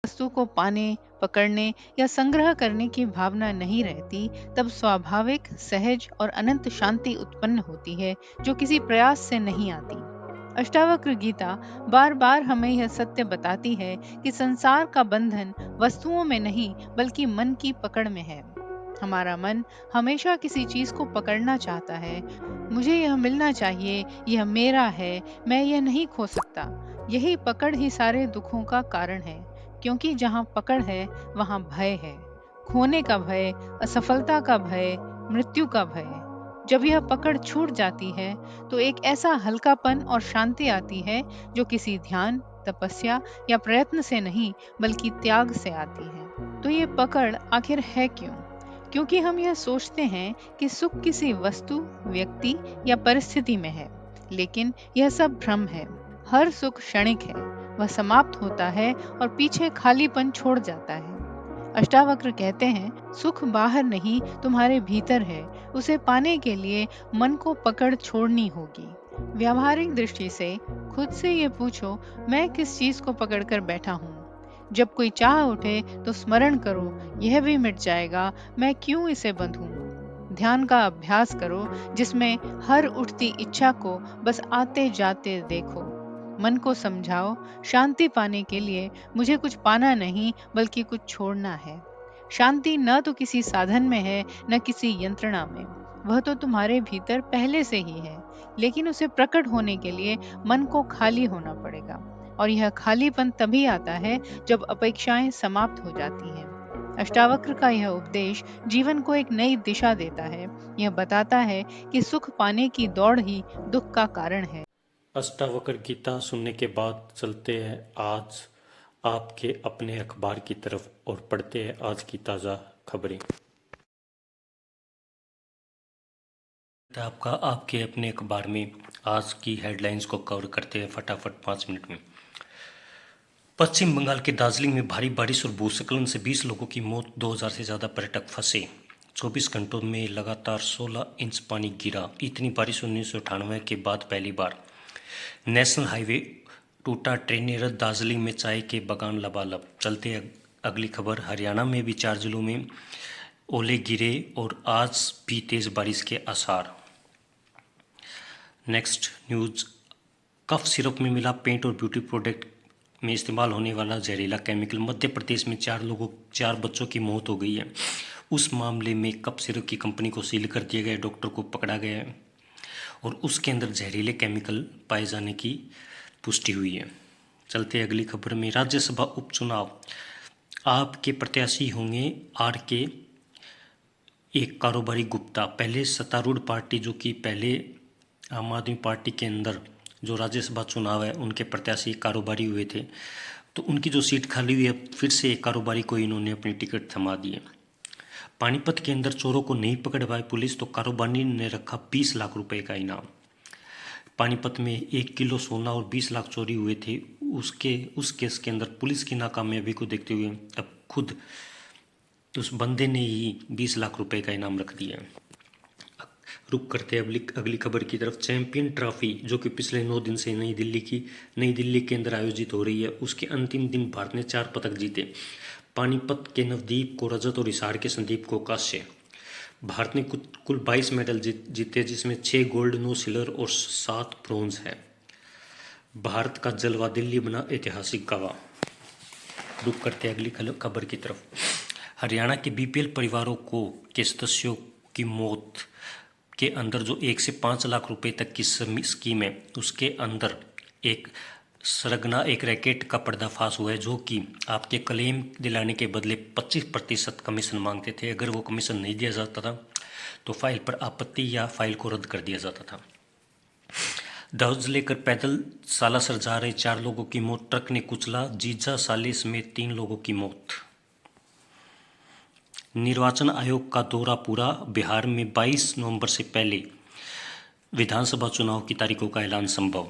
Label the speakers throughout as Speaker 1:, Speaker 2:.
Speaker 1: वस्तु को पाने, पकड़ने या संग्रह करने की भावना नहीं रहती, तब स्वाभाविक, सहज और अनंत शांति उत्पन्न होती है, जो किसी प्रयास से नहीं आती। अष्टावक्र गीता बार बार हमें यह सत्य बताती है कि संसार का बंधन वस्तुओं में नहीं बल्कि मन की पकड़ में है। हमारा मन हमेशा किसी चीज को पकड़ना चाहता है। मुझे यह मिलना चाहिए, यह मेरा है, मैं यह नहीं खो सकता। यही पकड़ ही सारे दुखों का कारण है, क्योंकि जहाँ पकड़ है वहाँ भय है। खोने का भय, असफलता का भय, मृत्यु का भय। जब यह पकड़ छूट जाती है तो एक ऐसा हल्कापन और शांति आती है जो किसी ध्यान, तपस्या या प्रयत्न से नहीं बल्कि त्याग से आती है। तो ये पकड़ आखिर है क्यों? क्योंकि हम यह सोचते हैं कि सुख किसी वस्तु, व्यक्ति या परिस्थिति में है, लेकिन यह सब भ्रम है। हर सुख क्षणिक है, वह समाप्त होता है और पीछे खालीपन छोड़ जाता है। अष्टावक्र कहते हैं, सुख बाहर नहीं तुम्हारे भीतर है। उसे पाने के लिए मन को पकड़ छोड़नी होगी। व्यावहारिक दृष्टि से खुद से ये पूछो, मैं किस चीज को पकड़कर बैठा हूँ? जब कोई चाह उठे तो स्मरण करो, यह भी मिट जाएगा, मैं क्यों इसे बंधूं? ध्यान का अभ्यास करो, जिसमें हर उठती इच्छा को बस आते जाते देखो। मन को समझाओ, शांति पाने के लिए मुझे कुछ पाना नहीं बल्कि कुछ छोड़ना है। शांति न तो किसी साधन में है, न किसी यंत्रणा में। वह तो तुम्हारे भीतर पहले से ही है, लेकिन उसे प्रकट होने के लिए मन को खाली होना पड़ेगा। और यह खालीपन तभी आता है जब अपेक्षाएं समाप्त हो जाती हैं। अष्टावक्र का यह उपदेश जीवन को एक नई दिशा देता है। यह बताता है कि सुख पाने की दौड़ ही दुख का कारण है।
Speaker 2: अष्टावक्र गीता सुनने के बाद चलते हैं आज आपके अपने अखबार की तरफ और पढ़ते हैं आज की ताज़ा खबरें। आपका आपके अपने अखबार में आज की हेडलाइंस को कवर करते हैं फटाफट 5 मिनट में। पश्चिम बंगाल के दार्जिलिंग में भारी बारिश और भूस्खलन से 20 लोगों की मौत, 2000 से ज़्यादा पर्यटक फंसे। 24 घंटों में लगातार 16 इंच पानी गिरा। इतनी बारिश 1998 के बाद पहली बार। नेशनल हाईवे टूटा, ट्रेनें रद्द, दार्जिलिंग में चाय के बागान लबालब। चलते अगली खबर। हरियाणा में भी 4 जिलों में ओले गिरे और आज भी तेज बारिश के आसार। Next news. कफ सिरप में मिला पेंट और ब्यूटी प्रोडक्ट में इस्तेमाल होने वाला जहरीला केमिकल। मध्य प्रदेश में 4 बच्चों की मौत हो गई है। उस मामले में कफ सिरप की कंपनी को सील कर दिया गया, डॉक्टर को पकड़ा गया है और उसके अंदर जहरीले केमिकल पाए जाने की पुष्टि हुई है। चलते अगली खबर में। राज्यसभा उपचुनाव, आपके प्रत्याशी होंगे आर के एक कारोबारी गुप्ता। पहले सत्तारूढ़ पार्टी जो कि पहले आम आदमी पार्टी के अंदर जो राज्यसभा चुनाव है उनके प्रत्याशी कारोबारी हुए थे, तो उनकी जो सीट खाली हुई है फिर से एक कारोबारी को इन्होंने अपनी टिकट थमा दी है। पानीपत के अंदर चोरों को नहीं पकड़ पाई पुलिस, तो कारोबारी ने रखा 20 लाख रुपए का इनाम। पानीपत में 1 किलो सोना और 20 लाख चोरी हुए थे। उस केस के अंदर पुलिस की नाकामयाबी को देखते हुए अब खुद उस बंदे ने ही 20 लाख रुपए का इनाम रख दिया। रुक करते हैं अगली खबर की तरफ। चैंपियन ट्रॉफी जो कि पिछले 9 दिन से नई दिल्ली के अंदर आयोजित हो रही है, उसके अंतिम दिन भारत ने 4 पदक जीते। पानीपत के नवदीप को रजत और हिसार के संदीप को कांस्य। भारत ने कुल 22 मेडल जीते, जिसमें 6 गोल्ड, 9 सिल्वर और 7 ब्रॉन्ज है। भारत का जलवा दिल्ली बना ऐतिहासिक गवाह। रुक करते अगली खबर की तरफ। हरियाणा के बीपीएल परिवारों के सदस्यों की मौत के अंदर जो 1 से 5 लाख रुपए तक की स्कीम है, उसके अंदर एक सरगना एक रैकेट का पर्दाफाश हुआ है, जो कि आपके क्लेम दिलाने के बदले 25% कमीशन मांगते थे। अगर वो कमीशन नहीं दिया जाता था तो फाइल पर आपत्ति या फाइल को रद्द कर दिया जाता था। दहेज लेकर पैदल सालासर जा रहे 4 लोगों की मौत, ट्रक ने कुचला, जीजा साले समेत 3 लोगों की मौत। निर्वाचन आयोग का दौरा पूरा, बिहार में 22 नवंबर से पहले विधानसभा चुनाव की तारीखों का ऐलान संभव।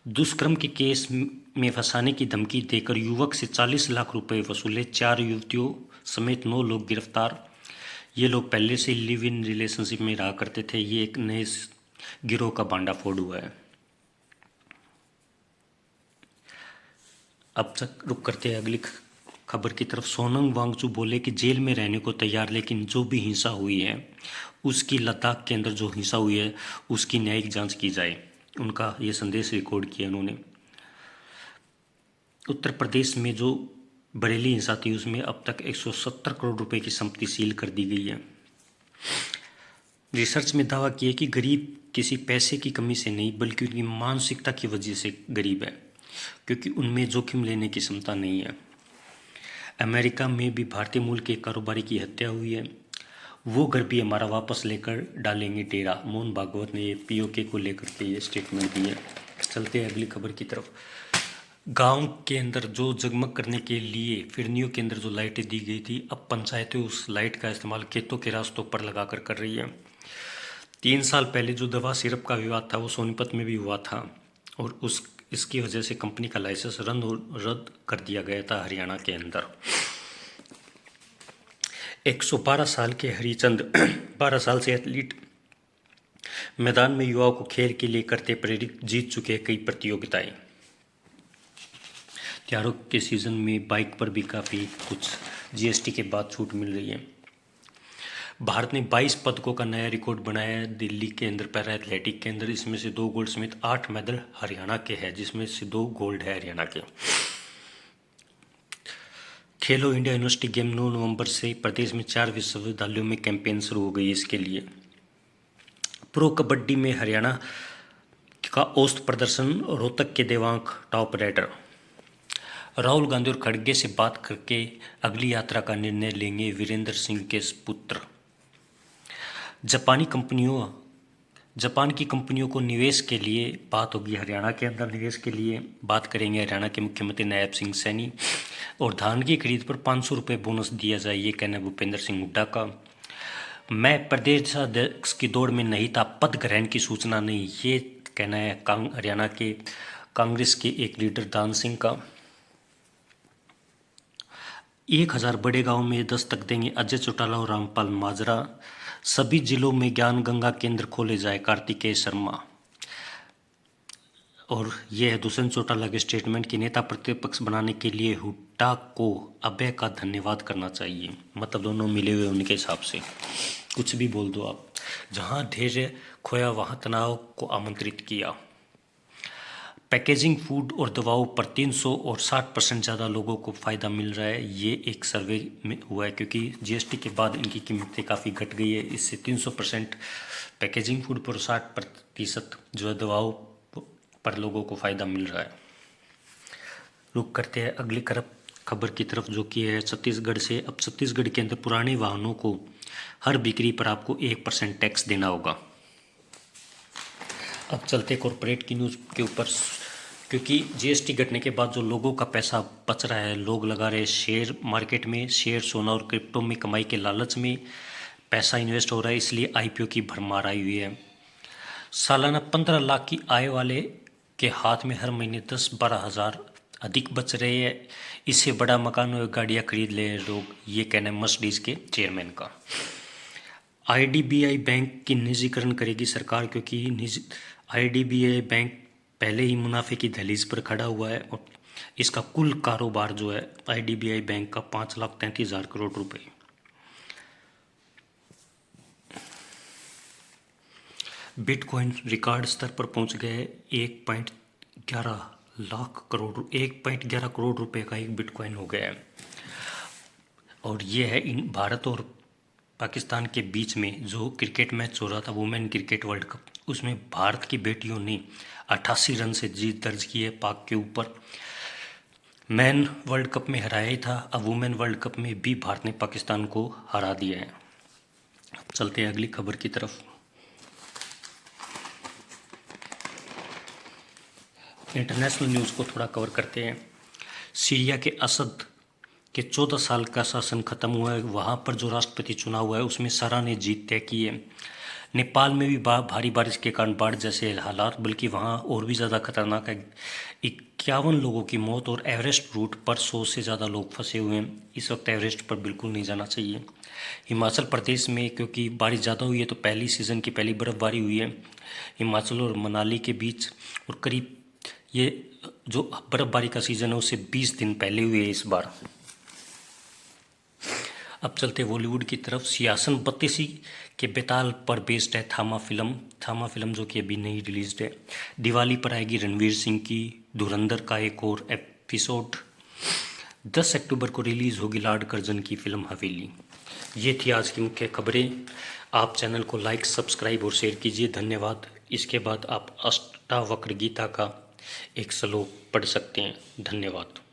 Speaker 2: दुष्कर्म के केस में फंसाने की धमकी देकर युवक से 40 लाख रुपए वसूले, 4 युवतियों समेत 9 लोग गिरफ्तार। ये लोग पहले से लिव इन रिलेशनशिप में रहा करते थे। ये एक नए गिरोह का भांडाफोड़ हुआ है। अब तक रुक करते हैं अगली खबर की तरफ। सोनम वांगचुक बोले कि जेल में रहने को तैयार, लेकिन जो भी हिंसा हुई है उसकी, लद्दाख के अंदर जो हिंसा हुई है उसकी न्यायिक जांच की जाए। उनका ये संदेश रिकॉर्ड किया उन्होंने। उत्तर प्रदेश में जो बरेली हिंसा थी उसमें अब तक 170 करोड़ रुपए की संपत्ति सील कर दी गई है। रिसर्च में दावा किया कि गरीब किसी पैसे की कमी से नहीं बल्कि उनकी मानसिकता की वजह से गरीब है, क्योंकि उनमें जोखिम लेने की क्षमता नहीं है। अमेरिका में भी भारतीय मूल के कारोबारी की हत्या हुई है। वो घर भी हमारा वापस लेकर डालेंगे डेरा। मोहन भागवत ने ये पीओके को लेकर के ये स्टेटमेंट दी है। चलते हैं अगली खबर की तरफ। गांव के अंदर जो जगमग करने के लिए फिरनियों के अंदर जो लाइटें दी गई थी, अब पंचायतें उस लाइट का इस्तेमाल खेतों के रास्तों पर लगाकर कर रही है। 3 साल पहले जो दवा सिरप का विवाद था वो सोनीपत में भी हुआ था, और इसकी वजह से कंपनी का लाइसेंस रद्द कर दिया गया था हरियाणा के अंदर। 112 साल के हरिचंद 12 साल से एथलीट मैदान में युवाओं को खेल के लिए करते प्रेरित, जीत चुके कई प्रतियोगिताएं। त्योहारों के सीजन में बाइक पर भी काफ़ी कुछ जीएसटी के बाद छूट मिल रही है। भारत ने 22 पदकों का नया रिकॉर्ड बनाया है दिल्ली के अंदर पैरा एथलेटिक के अंदर। इसमें से 2 गोल्ड समेत 8 मेडल हरियाणा के हैं, जिसमें से 2 गोल्ड है हरियाणा के। खेलो इंडिया यूनिवर्सिटी गेम 9 नवंबर से प्रदेश में 4 विश्वविद्यालयों में कैंपेन शुरू हो गई इसके लिए। प्रो कबड्डी में हरियाणा का औसत प्रदर्शन, रोहतक के देवांग टॉप रेडर। राहुल गांधी और खड़गे से बात करके अगली यात्रा का निर्णय लेंगे वीरेंद्र सिंह के पुत्र। जापान की कंपनियों को निवेश के लिए बात होगी, हरियाणा के अंदर निवेश के लिए बात करेंगे हरियाणा के मुख्यमंत्री नायब सिंह सैनी। और धान की खरीद पर 500 रुपये बोनस दिया जाए, ये कहना है भूपेंद्र सिंह हुड्डा का। मैं प्रदेशाध्यक्ष की दौड़ में नहीं था, पद ग्रहण की सूचना नहीं, ये कहना है हरियाणा के कांग्रेस के एक लीडर दान सिंह का। 1000 बड़े गांव में दस्तक देंगे अजय चौटाला और रामपाल माजरा। सभी जिलों में ज्ञान गंगा केंद्र खोले जाए, कार्तिकेय शर्मा। और यह है दुष्यंत चौटाला के स्टेटमेंट की नेता प्रतिपक्ष बनाने के लिए हुड्डा को अभय का धन्यवाद करना चाहिए। मतलब दोनों मिले हुए उनके हिसाब से, कुछ भी बोल दो आप। जहां धैर्य खोया वहां तनाव को आमंत्रित किया। पैकेजिंग फूड और दवाओं पर 300 और 60% ज़्यादा लोगों को फ़ायदा मिल रहा है, ये एक सर्वे में हुआ है, क्योंकि जीएसटी के बाद इनकी कीमतें काफ़ी घट गई है। इससे 300% पैकेजिंग फूड पर 60% जो है दवाओं पर लोगों को फ़ायदा मिल रहा है। रुक करते हैं अगली खबर की तरफ, जो कि है छत्तीसगढ़ से। अब छत्तीसगढ़ के अंदर पुराने वाहनों को हर बिक्री पर आपको 1% टैक्स देना होगा। अब चलते कॉरपोरेट की न्यूज़ के ऊपर, क्योंकि जीएसटी घटने के बाद जो लोगों का पैसा बच रहा है, लोग लगा रहे शेयर मार्केट में, शेयर, सोना और क्रिप्टो में कमाई के लालच में पैसा इन्वेस्ट हो रहा है, इसलिए आईपीओ की भरमार आई हुई है। सालाना 15 लाख की आय वाले के हाथ में हर महीने 10-12 हज़ार अधिक बच रहे हैं। इससे बड़ा मकान और गाड़ियाँ खरीद ले लोग, ये कहना है मर्सिडीज के चेयरमैन का। आईडीबीआई बैंक की निजीकरण करेगी सरकार, क्योंकि आईडीबीआई बैंक पहले ही मुनाफे की दहलीज पर खड़ा हुआ है, और इसका कुल कारोबार जो है आईडीबीआई बैंक का 5,33,000 करोड़ रुपए। बिटकॉइन रिकॉर्ड स्तर पर पहुंच गए। 1.11 करोड़ रुपए का एक बिटकॉइन हो गया है। और ये है भारत और पाकिस्तान के बीच में जो क्रिकेट मैच हो रहा था, वुमेन क्रिकेट वर्ल्ड कप, उसमें भारत की बेटियों ने 88 रन से जीत दर्ज की है पाक के ऊपर। मैन वर्ल्ड कप में हराया ही था, अब वुमेन वर्ल्ड कप में भी भारत ने पाकिस्तान को हरा दिया है। चलते हैं अगली खबर की तरफ। इंटरनेशनल न्यूज़ को थोड़ा कवर करते हैं। सीरिया के असद के 14 साल का शासन खत्म हुआ है। वहाँ पर जो राष्ट्रपति चुनाव हुआ है उसमें सारा ने जीत तय की है। नेपाल में भी भारी बारिश के कारण बाढ़ जैसे हालात, बल्कि वहाँ और भी ज़्यादा खतरनाक है। 51 लोगों की मौत, और एवरेस्ट रूट पर 100 से ज़्यादा लोग फंसे हुए हैं। इस वक्त एवरेस्ट पर बिल्कुल नहीं जाना चाहिए। हिमाचल प्रदेश में क्योंकि बारिश ज़्यादा हुई है तो पहली सीज़न की पहली बर्फ़बारी हुई है हिमाचल और मनाली के बीच, और करीब ये जो बर्फबारी का सीज़न है उससे 20 दिन पहले हुए इस बार। अब चलते बॉलीवुड की तरफ। सियासन बत्तीसी के बेताल पर बेस्ड है थामा फिल्म जो कि अभी नहीं रिलीज है। दिवाली पर आएगी रणवीर सिंह की धुरंधर का एक और एपिसोड। 10 अक्टूबर को रिलीज होगी लाड कर्जन की फिल्म हवेली। ये थी आज की मुख्य खबरें। आप चैनल को लाइक, सब्सक्राइब और शेयर कीजिए। धन्यवाद। इसके बाद आप अष्टावक्र गीता का एक श्लोक पढ़ सकते हैं। धन्यवाद।